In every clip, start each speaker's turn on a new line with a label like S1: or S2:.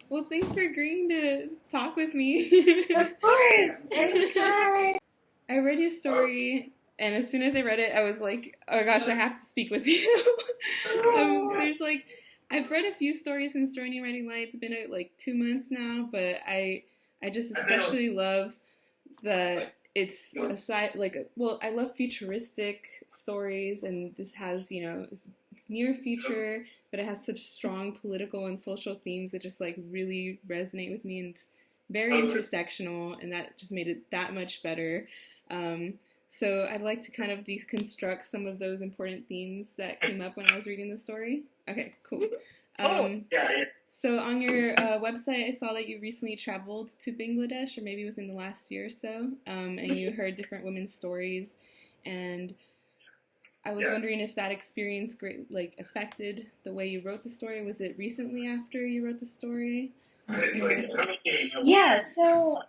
S1: Well, thanks for agreeing to talk with me.
S2: Of course, anytime.
S1: I read your story, and as soon as I read it, I was like, oh gosh, I have to speak with you. There's like, I've read a few stories since joining Writing Light. It's been like 2 months now, but I just especially love that it's aside like well, I love futuristic stories, and this has it's near future, but it has such strong political and social themes that just like really resonate with me, and it's very intersectional, and that just made it that much better. Um, so I'd like to kind of deconstruct some of those important themes that came up when I was reading the story. Okay, cool. So on your website, I saw that you recently traveled to Bangladesh, or maybe within the last year or so, and you heard different women's stories. And I was wondering if that experience affected the way you wrote the story. Was it recently after you wrote the story?
S2: Yeah, so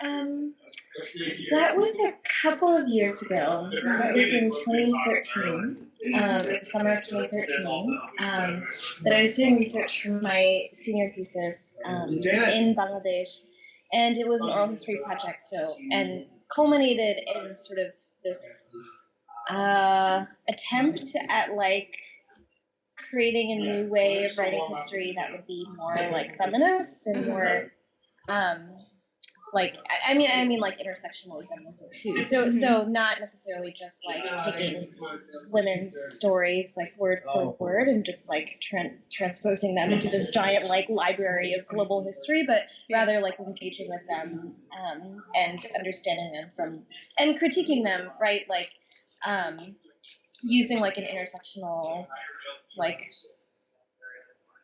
S2: that was a couple of years ago. That was in 2013, the summer of 2013, that I was doing research for my senior thesis in Bangladesh, and it was an oral history project. And culminated in sort of this attempt at creating a new way of writing history that would be more like feminist and more I mean like intersectional feminism too. So not necessarily just like taking women's stories like word for word and just like transposing them into this giant like library of global history, but rather like engaging with them and understanding them and critiquing them, right? Like using like an intersectional like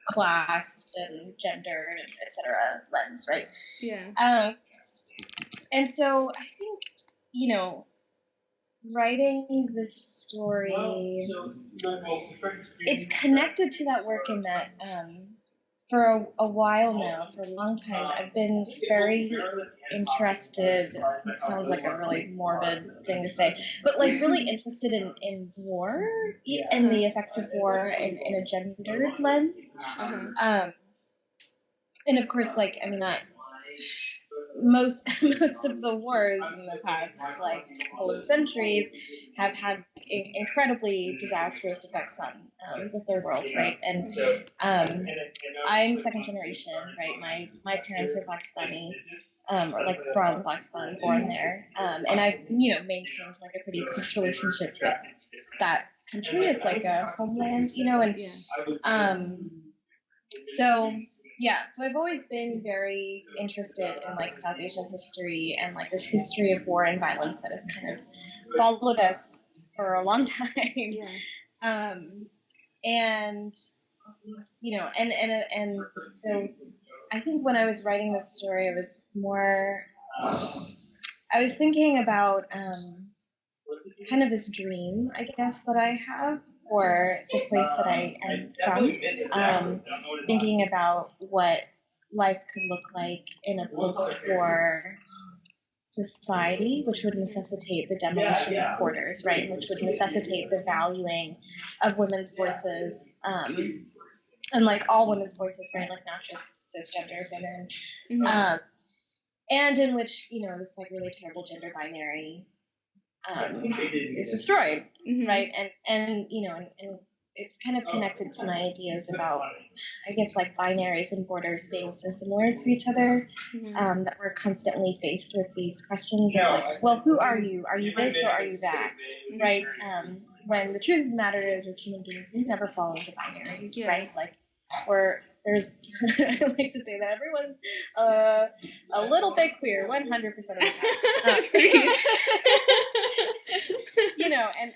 S2: class and gender and etc. lens, right?
S1: Yeah.
S2: And so I think, writing this story, it's connected to that work in that for a while now, for a long time, I've been very interested. It sounds like a really morbid thing to say, but like really interested in war and the effects of war in a gendered lens. And of course, most of the wars in the past couple of centuries have had incredibly disastrous effects on the third world, right? And I'm second generation, right? My parents are Pakistani, or like from Pakistan, born there, and I've maintained like a pretty close relationship with that country. It's like a homeland, and so I've always been very interested in like South Asian history and like this history of war and violence that has kind of followed us for a long time. And so I think when I was writing this story, I was thinking about kind of this dream, I guess, that I have for the place that I am from, thinking about what life could look like in a post-war society, which would necessitate the demolition of borders, right? Which would necessitate the valuing of women's voices, and like all women's voices, right? Like not just cisgender women, and in which this like really terrible gender binary is destroyed, right? And it's kind of connected to my ideas about, I guess, like binaries and borders being so similar to each other, that we're constantly faced with these questions of like, well, who are you? Are you this or are you that? Right? When the truth of the matter is, as human beings, we never fall into binaries, right? Like, there's, I like to say that everyone's a little bit queer 100% of the time.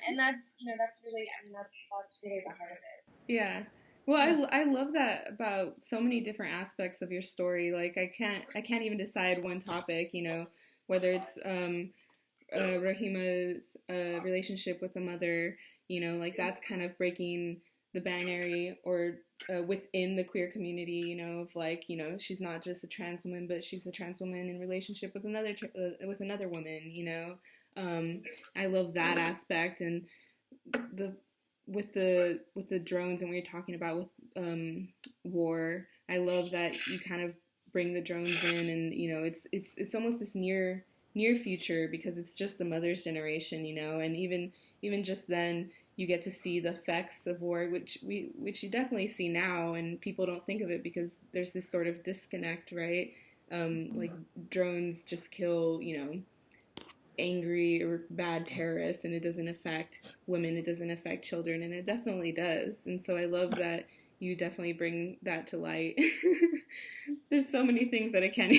S2: And that's really, that's really the heart of it.
S1: Yeah. Well, I love that about so many different aspects of your story. Like I can't even decide one topic, whether it's Rahima's relationship with the mother, like that's kind of breaking the binary, or within the queer community, of like, she's not just a trans woman, but she's a trans woman in relationship with another woman, I love that aspect. And with the drones and what you're talking about with war, I love that you kind of bring the drones in, and it's almost this near future because it's just the mother's generation, and even just then you get to see the effects of war, which you definitely see now, and people don't think of it because there's this sort of disconnect, right? Like drones just kill, angry or bad terrorists, and it doesn't affect women, it doesn't affect children, and it definitely does. And so I love that you definitely bring that to light. There's so many things that I can't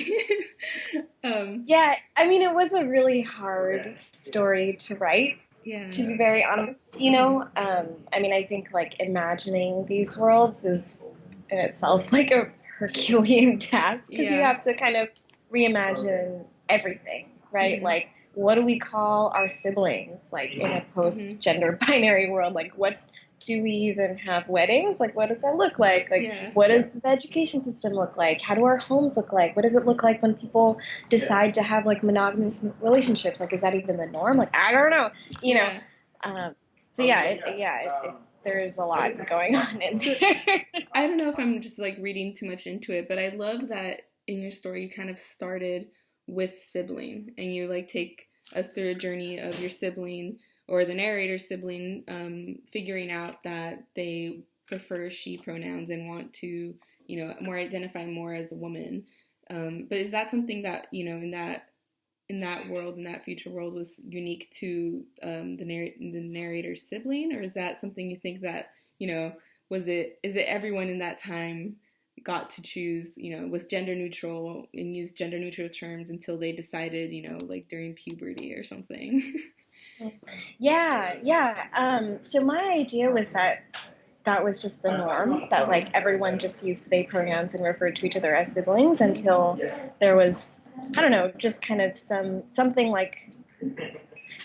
S2: Yeah, I mean, it was a really hard story to write, to be very honest, I mean, I think, like, imagining these worlds is in itself, like, a Herculean task, because you have to kind of reimagine everything, right? Mm-hmm. Like, what do we call our siblings, like, in a post-gender binary world? Like, what do we even have weddings? Like, what does that look like? Like, what does the education system look like? How do our homes look like? What does it look like when people decide to have, like, monogamous relationships? Like, is that even the norm? Like, I don't know, know. So there's a lot going on in there.
S1: I don't know if I'm just, like, reading too much into it, but I love that in your story you kind of started with sibling, and you, like, take us through a journey of your sibling, or the narrator's sibling, figuring out that they prefer she pronouns and want to, more identify more as a woman. But is that something that, in that world, in that future world, was unique to the narrator's sibling, or is that something you think that, is it everyone in that time got to choose, was gender neutral and used gender neutral terms until they decided, like during puberty or something?
S2: Yeah. So my idea was that was just the norm, that, like, everyone just used they pronouns and referred to each other as siblings until there was, I don't know, just kind of something like,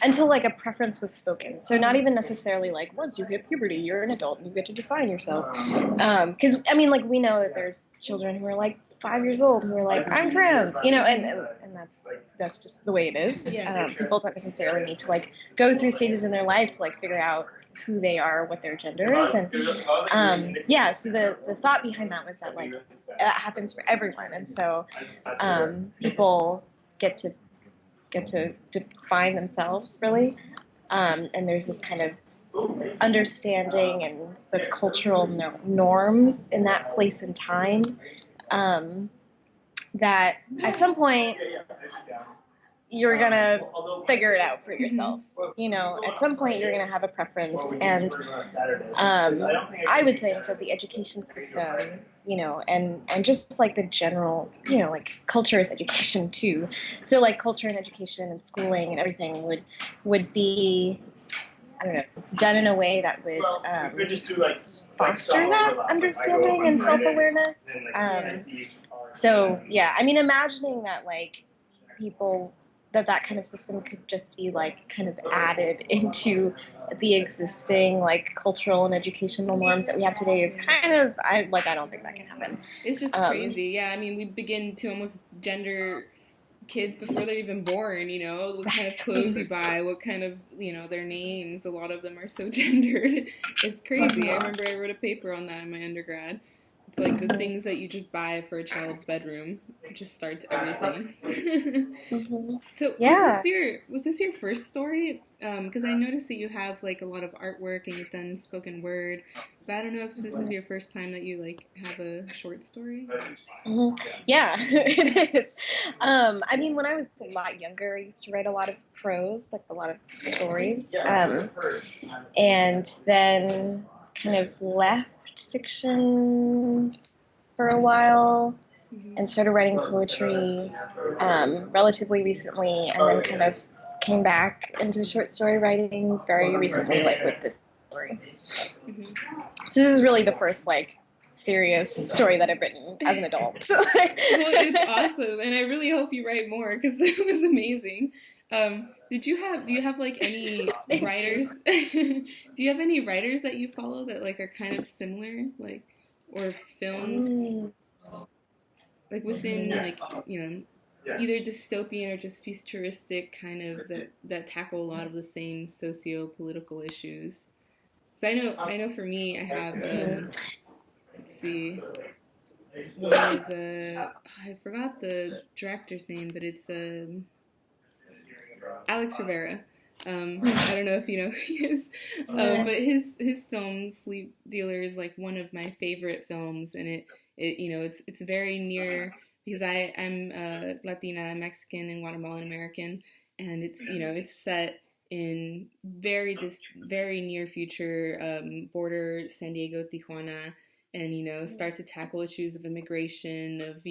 S2: until, like, a preference was spoken. So not even necessarily like, once you hit puberty, you're an adult and you get to define yourself. Because, I mean, like, we know that there's children who are, like, 5 years old who are like, I'm trans, and that's just the way it is. People don't necessarily need to, like, go through stages in their life to, like, figure out who they are, what their gender is. And so the thought behind that was that, like, that happens for everyone. And so people get to define themselves, really. And there's this kind of understanding and the cultural norms in that place and time, that at some point you're gonna figure it out for yourself. At some point you're gonna have a preference, and I would think that the education system, and just, like, the general, like, culture is education too. So, like, culture and education and schooling and everything would be, I don't know, done in a way that would foster that understanding and self-awareness. So, yeah, I mean, imagining that, like, people, that kind of system could just be, like, kind of added into the existing, like, cultural and educational norms that we have today is kind of, I don't think that can happen.
S1: It's just crazy. Yeah, I mean, we begin to almost gender kids before they're even born, what kind of clothes you buy, what kind of, their names. A lot of them are so gendered. It's crazy. I remember I wrote a paper on that in my undergrad. It's like the things that you just buy for a child's bedroom. It just starts everything. So was this your first story? Because I noticed that you have, like, a lot of artwork and you've done spoken word. But I don't know if this is your first time that you, like, have a short story.
S2: Yeah, it is. I mean, when I was a lot younger, I used to write a lot of prose, like a lot of stories. And then kind of left fiction for a while and started writing poetry relatively recently, and then kind of came back into short story writing very recently, like with this story. So this is really the first, like, serious story that I've written as an adult.
S1: Well, it's awesome, and I really hope you write more because it was amazing. Do you have like any writers? Do you have any writers that you follow that, like, are kind of similar, like, or films, like, within, like, either dystopian or just futuristic, kind of, that tackle a lot of the same socio-political issues? So I know for me, I have let's see. one is I forgot the director's name, but it's Alex Rivera. I don't know if you know who he is, but his film Sleep Dealer is like one of my favorite films, and it it's very near because I'm Latina, Mexican, and Guatemalan American, and it's set in very near future border San Diego Tijuana, and start to tackle issues of immigration, of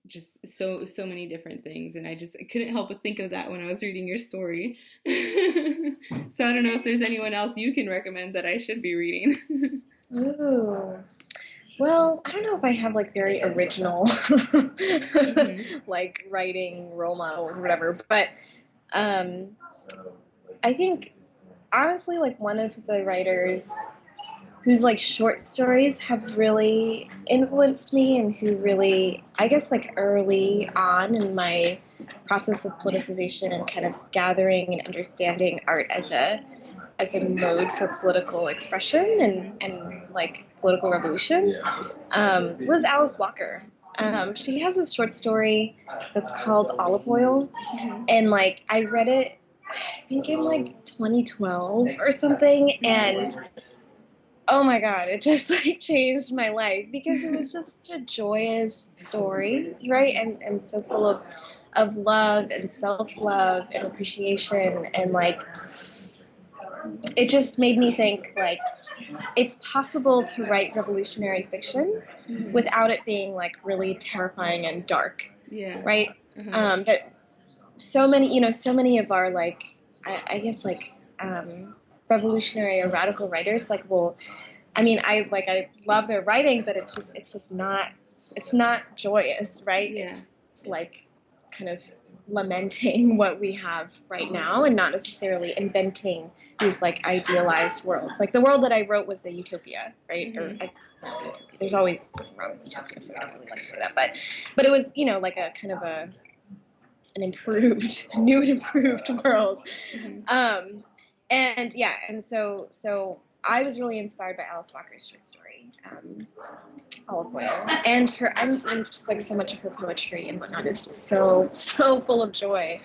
S1: just so many different things, and I couldn't help but think of that when I was reading your story. So I don't know if there's anyone else you can recommend that I should be reading.
S2: Ooh. Well, I don't know if I have like very original
S1: Mm-hmm.
S2: like writing role models or whatever, but I think honestly like one of the writers whose like short stories have really influenced me and who really, I guess, like early on in my process of politicization and kind of gathering and understanding art as a mode for political expression and like political revolution was Alice Walker. She has a short story that's called Olive Oil,
S1: Mm-hmm.
S2: and like I read it I think in like 2012 or something, and oh my god, it just like changed my life because it was just a joyous story, right? And so full of love and self-love and appreciation, and like it just made me think like it's possible to write revolutionary fiction
S1: Mm-hmm.
S2: without it being like really terrifying and dark,
S1: Yeah.
S2: right?
S1: Uh-huh.
S2: That so many of our like I guess like revolutionary or radical writers like will I mean I love their writing, but it's just not joyous, right?
S1: Yeah.
S2: It's like kind of lamenting what we have right now and not necessarily inventing these like idealized worlds. Like the world that I wrote was a utopia, right?
S1: Mm-hmm.
S2: There's always something wrong with utopia, so I don't really like to say that, but it was like a kind of an improved, new and improved world.
S1: Mm-hmm.
S2: And yeah, and so I was really inspired by Alice Walker's short story, Olive Oil, and her. I'm just like so much of her poetry and whatnot is just so full of joy.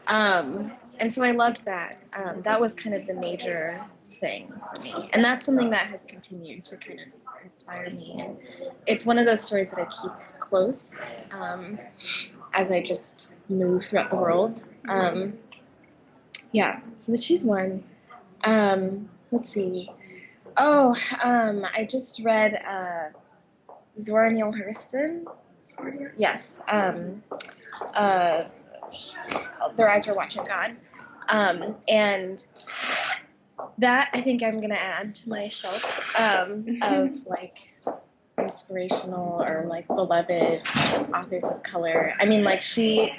S1: Yeah.
S2: And so I loved that. That was kind of the major thing for me, and that's something that has continued to kind of inspire me. And it's one of those stories that I keep close as I just move throughout the world. Yeah, so that she's one. Let's see. Oh, I just read Zora Neale Hurston. Yes. It's called Their Eyes Were Watching God. And that I think I'm gonna add to my shelf of like inspirational or like beloved authors of color. I mean, like she's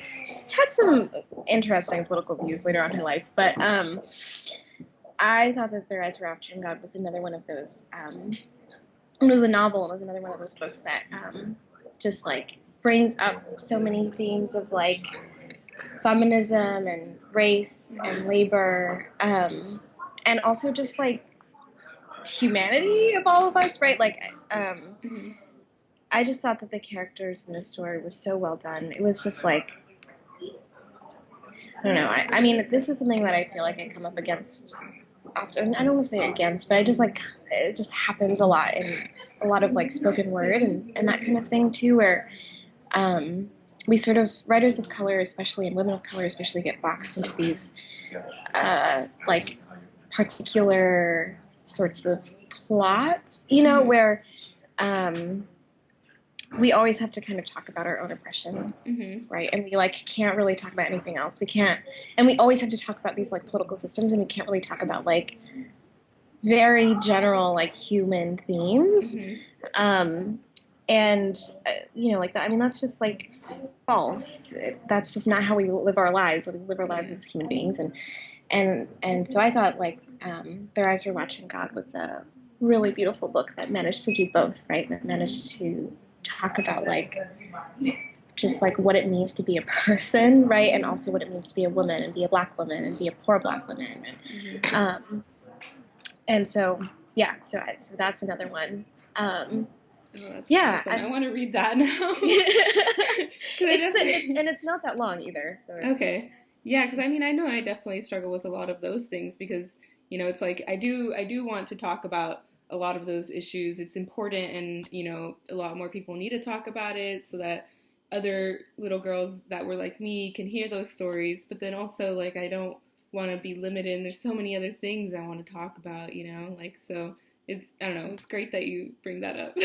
S2: had some interesting political views later on in her life, but I thought that Their Eyes Were Watching God was another one of those. It was a novel. It was another one of those books that just like brings up so many themes of like feminism and race and labor, and also just like humanity of all of us, right? Like,
S1: Mm-hmm.
S2: I just thought that the characters in this story was so well done. It was just like, I don't know. I mean, this is something that I feel like I come up against often. I don't want to say against, but I just like it just happens a lot in a lot of like spoken word and that kind of thing too, where we sort of writers of color, especially and women of color, especially get boxed into these like particular sorts of plots, where we always have to kind of talk about our own oppression, right? And we like can't really talk about anything else. We can't, and we always have to talk about these like political systems, and we can't really talk about like very general like human themes. And like that. I mean, that's just like false. That's just not how we live our lives. We live our lives as human beings, and so I thought like Their Eyes Were Watching God was a really beautiful book that managed to do both, right? That managed to talk about like just like what it means to be a person, right? And also what it means to be a woman and be a Black woman and be a poor Black woman. And so yeah, so that's another one.
S1: Oh, that's
S2: Yeah,
S1: awesome. I want to read that now.
S2: and it's not that long either. So
S1: okay. Yeah, because I mean, I know I definitely struggle with a lot of those things because, it's like I do want to talk about a lot of those issues. It's important, and, a lot more people need to talk about it so that other little girls that were like me can hear those stories. But then also, like, I don't want to be limited, and there's so many other things I want to talk about, like, so I don't know, it's great that you bring that up.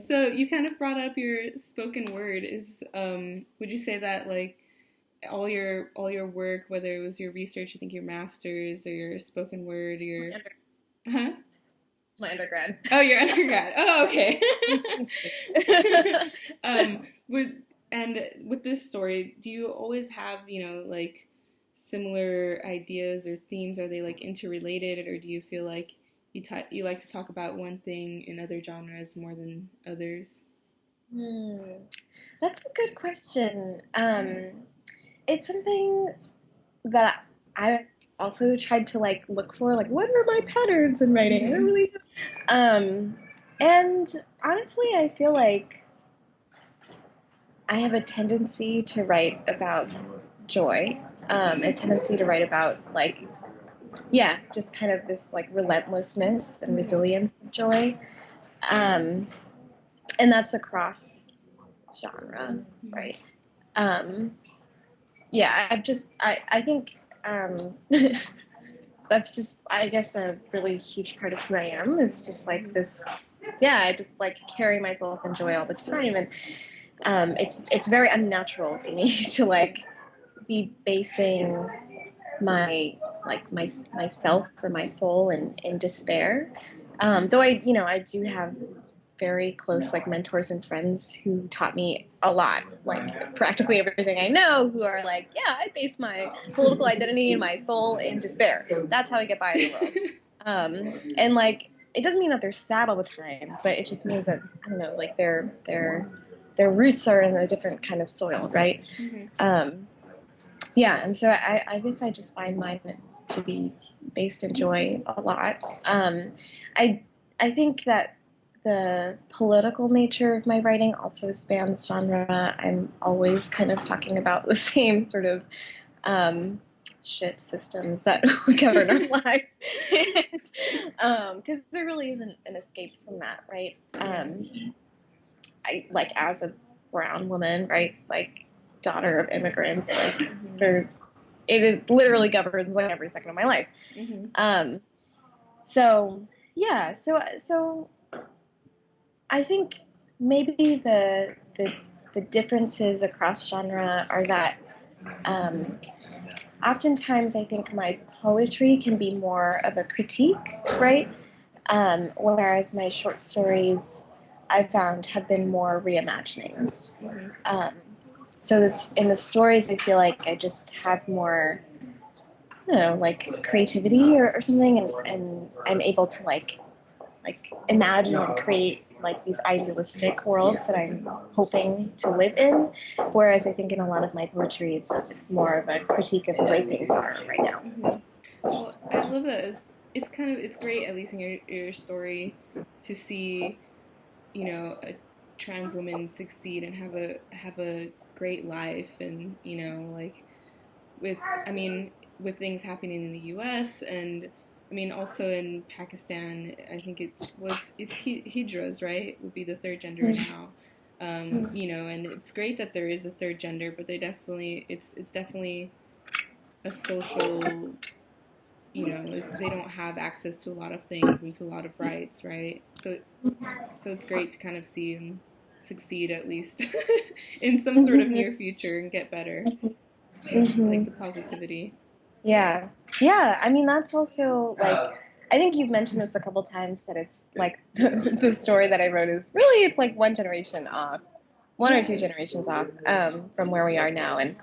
S1: So you kind of brought up your spoken word. Would you say that, like, all your work, whether it was your research, I think your master's or your spoken word, huh?
S2: It's my undergrad.
S1: Oh, your undergrad. Oh, okay. With this story, do you always have, like, similar ideas or themes? Are they, like, interrelated, or do you feel like you like to talk about one thing in other genres more than others?
S2: That's a good question. It's something that I also tried to like look for, like, what are my patterns in writing? I don't really and honestly, I feel like I have a tendency to write about joy, a tendency to write about, like, yeah, just kind of this, like, relentlessness and resilience of joy. And that's across genre, right? Yeah, I think that's just, I guess, a really huge part of who I am, is just like this, yeah, I just like carry myself in joy all the time. And it's very unnatural for me to like be basing myself or my soul in despair. Though I do have very close like mentors and friends who taught me a lot, like practically everything I know, who are like, yeah, I base my political identity and my soul in despair. That's how I get by in the world. And like, it doesn't mean that they're sad all the time, but it just means that, I don't know, like their roots are in a different kind of soil, right? Yeah, and so I guess I just find mine to be based in joy a lot. I think that the political nature of my writing also spans genre. I'm always kind of talking about the same sort of shit systems that govern our lives, because there really isn't an escape from that, right? I, like, as a brown woman, right, like daughter of immigrants, like it literally governs like every second of my life. So yeah, so I think maybe the differences across genre are that oftentimes I think my poetry can be more of a critique, right? Whereas my short stories, I found, have been more reimaginings. So in the stories, I feel like I just have more, I don't know, like creativity or something, and I'm able to like imagine and create like these idealistic worlds that I'm hoping to live in. Whereas I think in a lot of my poetry, it's more of a critique of the way things are right now.
S1: Well, I love that. It's great, at least in your story, to see, a trans woman succeed and have a great life, and, like, with I mean with things happening in the U.S. and, I mean, also in Pakistan. I think it's hijras, right? Would be the third gender now. And it's great that there is a third gender, but it's definitely a social, they don't have access to a lot of things and to a lot of rights, right? So it's great to kind of see them succeed, at least in some sort of near future, and get better. Like the positivity.
S2: Yeah. I mean, that's also like, I think you've mentioned this a couple times, that it's like the story that I wrote is really, it's like one or two generations off from where we are now. And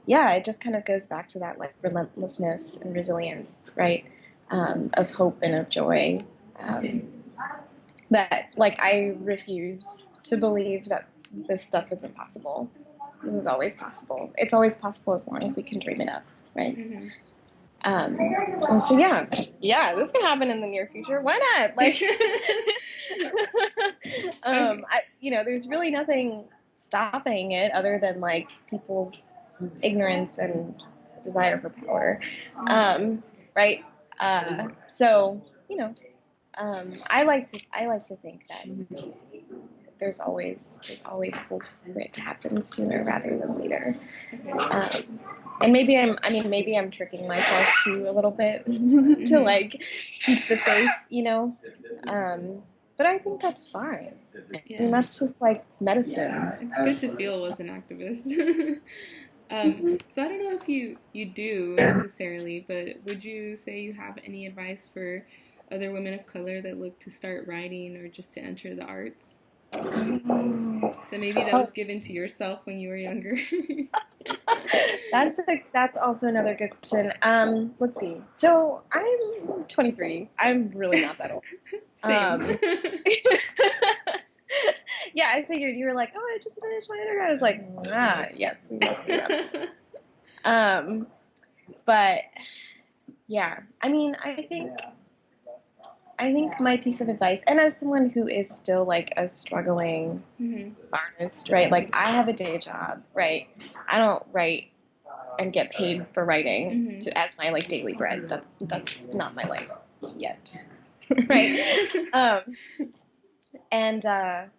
S2: yeah, it just kind of goes back to that like relentlessness and resilience, right? Of hope and of joy. That like, I refuse to believe that this stuff isn't possible. This is always possible. It's always possible as long as we can dream it up, right? And so this can happen in the near future. Why not? Like, there's really nothing stopping it other than like people's ignorance and desire for power, right? So I like to think that there's always hope for it to happen sooner rather than later. And maybe I'm tricking myself too a little bit to like keep the faith, but I think that's fine.
S1: Yeah.
S2: I mean, that's just like medicine.
S1: It's good to feel as an activist. So I don't know if you do necessarily, but would you say you have any advice for other women of color that look to start writing or just to enter the arts? That maybe that was given to yourself when you were younger.
S2: That's also another good question. Let's see. So I'm 23. I'm really not that old.
S1: Same.
S2: Yeah, I figured you were like, oh, I just finished my undergrad. I was like, yes, we must do that. But yeah, I mean, I think my piece of advice, and as someone who is still like a struggling artist, right? Like I have a day job, right? I don't write and get paid for writing as my like daily bread. That's not my life yet, right? And then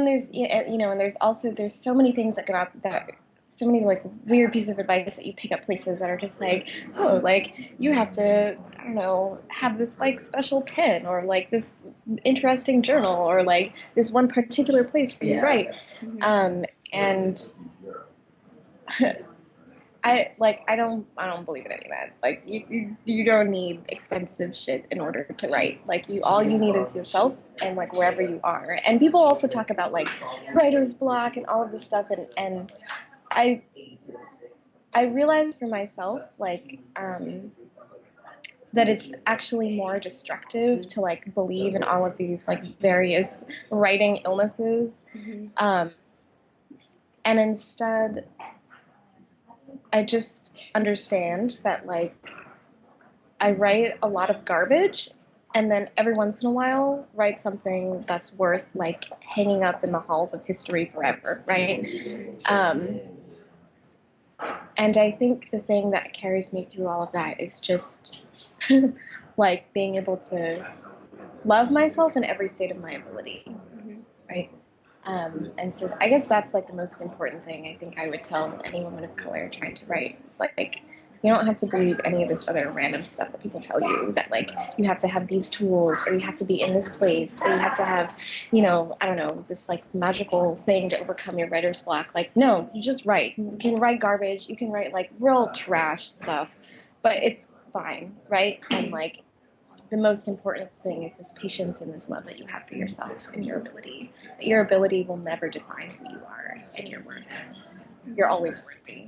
S2: there's and there's so many things that go out that. So many like weird pieces of advice that you pick up places that are just like, oh, like you have to, I don't know, have this like special pen or like this interesting journal or like this one particular place where you write. And I don't believe in any of that. Like you don't need expensive shit in order to write. Like all you need is yourself and like wherever you are. And people also talk about like writer's block and all of this stuff and I realized for myself, like, that it's actually more destructive to, like, believe in all of these, like, various writing illnesses. And instead, I just understand that, like, I write a lot of garbage and then every once in a while write something that's worth, like, hanging up in the halls of history forever, right? And I think the thing that carries me through all of that is just, like, being able to love myself in every state of my ability, right? And so I guess that's, like, the most important thing I think I would tell any woman of color trying to write. It's like you don't have to believe any of this other random stuff that people tell you, that, like, you have to have these tools, or you have to be in this place, or you have to have, I don't know, this, like, magical thing to overcome your writer's block. Like, no, you just write. You can write garbage. You can write, like, real trash stuff, but it's fine, right? And, like, the most important thing is this patience and this love that you have for yourself and your ability. Your ability will never define who you are and your worth. You're always worthy.